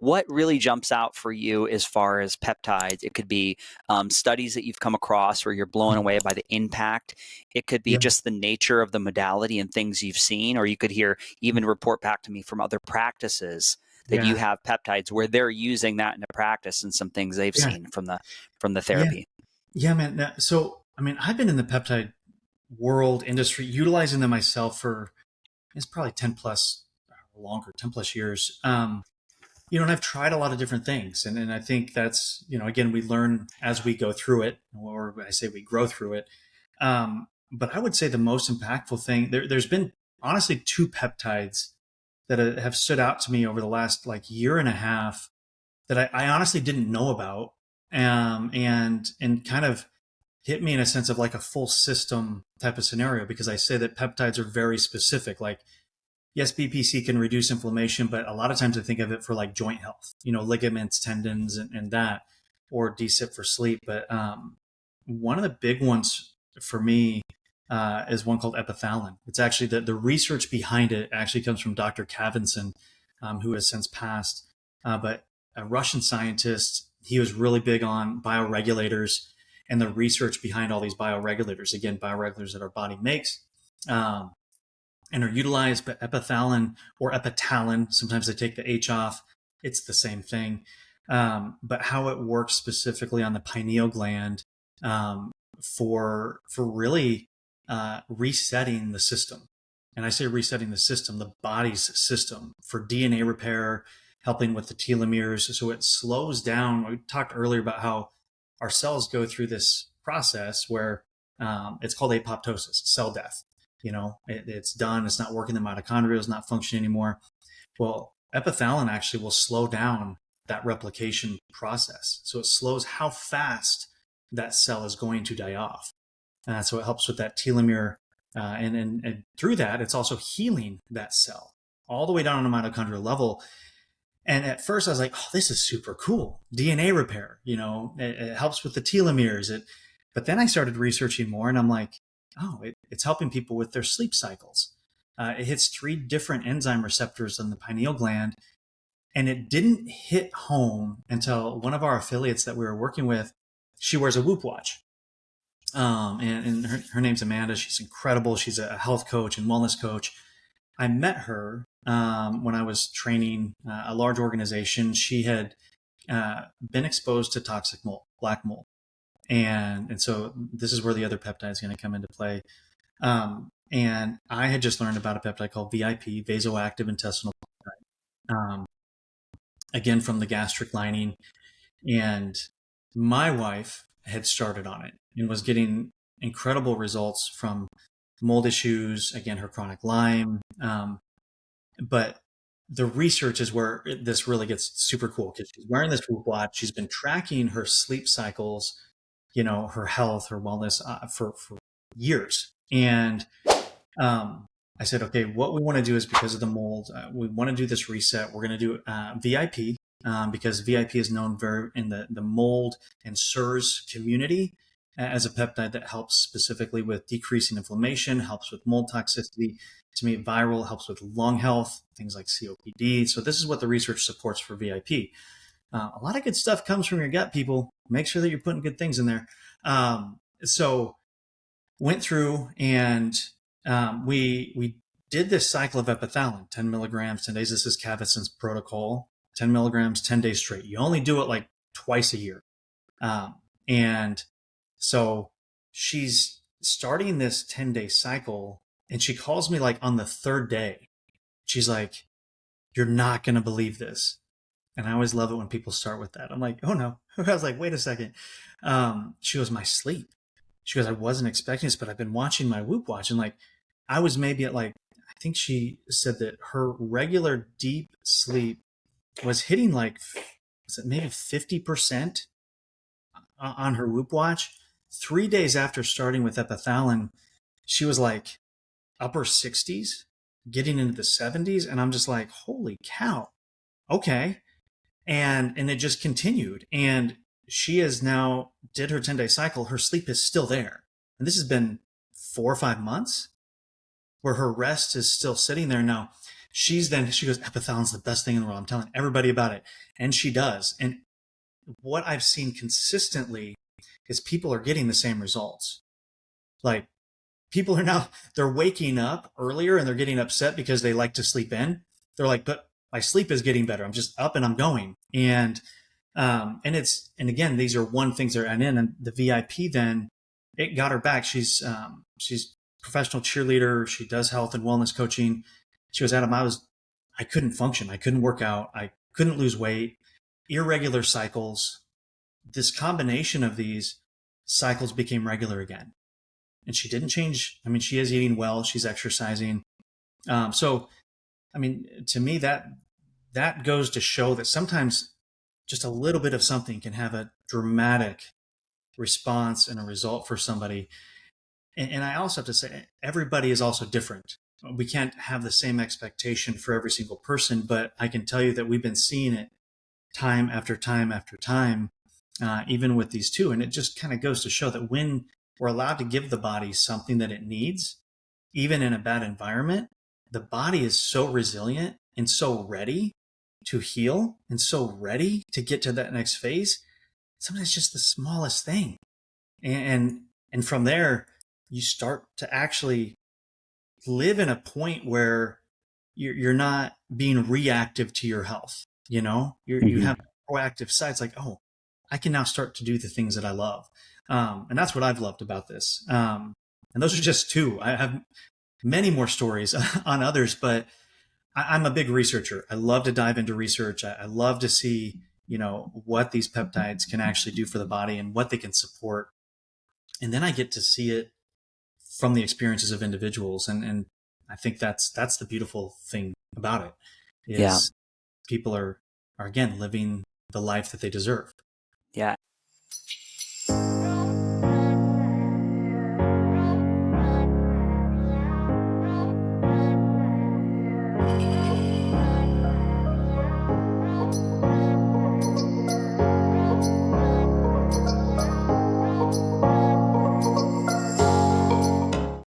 what really jumps out for you as far as peptides? It could be studies that you've come across where you're blown away by the impact. It could be Yeah. just the nature of the modality and things you've seen, or you could hear even report back to me from other practices that you Yeah. have peptides where they're using that in a practice and some things they've Yeah. seen from the Yeah. therapy. Yeah, man. So, I mean, I've been in the peptide world industry utilizing them myself for it's probably 10 plus longer, 10 plus years. And I've tried a lot of different things. And I think that's, again, we learn as we go through it, or I say we grow through it. But I would say the most impactful thing, there's been honestly two peptides that have stood out to me over the last like year and a half that I honestly didn't know about. And kind of hit me in a sense of like a full system type of scenario, because I say that peptides are very specific. Like, yes, BPC can reduce inflammation, but a lot of times I think of it for like joint health, ligaments, tendons, and that, or DSIP for sleep. But one of the big ones for me is one called epithelin. It's actually the research behind it actually comes from Dr. Kavinson, who has since passed. But a Russian scientist, he was really big on bioregulators and the research behind all these bioregulators. Again, bioregulators that our body makes. And are utilized, but epithelin or epithelin, sometimes they take the H off. It's the same thing. But how it works specifically on the pineal gland for really resetting the system. And I say resetting the system, the body's system, for DNA repair, helping with the telomeres. So it slows down. We talked earlier about how our cells go through this process where it's called apoptosis, cell death. It's done. It's not working. The mitochondria is not functioning anymore. Well, epithelin actually will slow down that replication process. So it slows how fast that cell is going to die off. So it helps with that telomere. And through that, it's also healing that cell all the way down on a mitochondrial level. And at first I was like, oh, this is super cool. DNA repair, it helps with the telomeres. But then I started researching more and I'm like, oh, it's helping people with their sleep cycles. It hits 3 different enzyme receptors on the pineal gland. And it didn't hit home until one of our affiliates that we were working with, she wears a Whoop watch. And her name's Amanda. She's incredible. She's a health coach and wellness coach. I met her when I was training a large organization. She had been exposed to toxic mold, black mold. And so this is where the other peptide is going to come into play. And I had just learned about a peptide called VIP, vasoactive intestinal peptide, again, from the gastric lining. And my wife had started on it and was getting incredible results from mold issues, again, her chronic Lyme. But the research is where this really gets super cool, because she's wearing this Whoop watch. She's been tracking her sleep cycles, her health, her wellness for years. And I said, okay, what we want to do is, because of the mold, we want to do this reset. We're going to do VIP because VIP is known very in the mold and SIRS community as a peptide that helps specifically with decreasing inflammation, helps with mold toxicity. To me, viral, helps with lung health, things like COPD. So this is what the research supports for VIP. A lot of good stuff comes from your gut, people. Make sure that you're putting good things in there. So went through and we did this cycle of epithelin, 10 milligrams, 10 days. This is Kavinson's protocol, 10 milligrams, 10 days straight. You only do it like twice a year. And so she's starting this 10-day cycle, and she calls me like on the 3rd day. She's like, you're not going to believe this. And I always love it when people start with that. I'm like, oh no. I was like, wait a second. She goes, my sleep. She goes, I wasn't expecting this, but I've been watching my Whoop watch. And like, I was maybe at like, I think she said that her regular deep sleep was hitting like, was it maybe 50% on her Whoop watch. 3 days after starting with epithelin, she was like upper 60s, getting into the 70s. And I'm just like, holy cow. Okay. And it just continued. And she has now did her 10-day cycle. Her sleep is still there. And this has been 4 or 5 months where her rest is still sitting there. Now, She goes, epithelin's the best thing in the world. I'm telling everybody about it. And she does. And what I've seen consistently is people are getting the same results. Like, people are now, they're waking up earlier and they're getting upset because they like to sleep in. They're like, but my sleep is getting better. I'm just up and I'm going. And again, these are one things that are in, and the VIP, then it got her back. She's a professional cheerleader. She does health and wellness coaching. She goes, Adam, I couldn't function. I couldn't work out. I couldn't lose weight, irregular cycles. This combination of these cycles became regular again. And she didn't change. I mean, she is eating well. She's exercising. So, I mean, to me, that goes to show that sometimes just a little bit of something can have a dramatic response and a result for somebody. And I also have to say, everybody is also different. We can't have the same expectation for every single person, but I can tell you that we've been seeing it time after time after time, even with these two. And it just kind of goes to show that when we're allowed to give the body something that it needs, even in a bad environment, the body is so resilient and so ready to heal and so ready to get to that next phase. Sometimes it's just the smallest thing. And from there, you start to actually live in a point where you're not being reactive to your health. You know, you have a proactive side. It's like, oh, I can now start to do the things that I love. And that's what I've loved about this. And those are just two. I have many more stories on others, but I'm a big researcher. I love to dive into research. I love to see, what these peptides can actually do for the body and what they can support. And then I get to see it from the experiences of individuals. And I think that's the beautiful thing about it Yeah. is people are again living the life that they deserve. Yeah.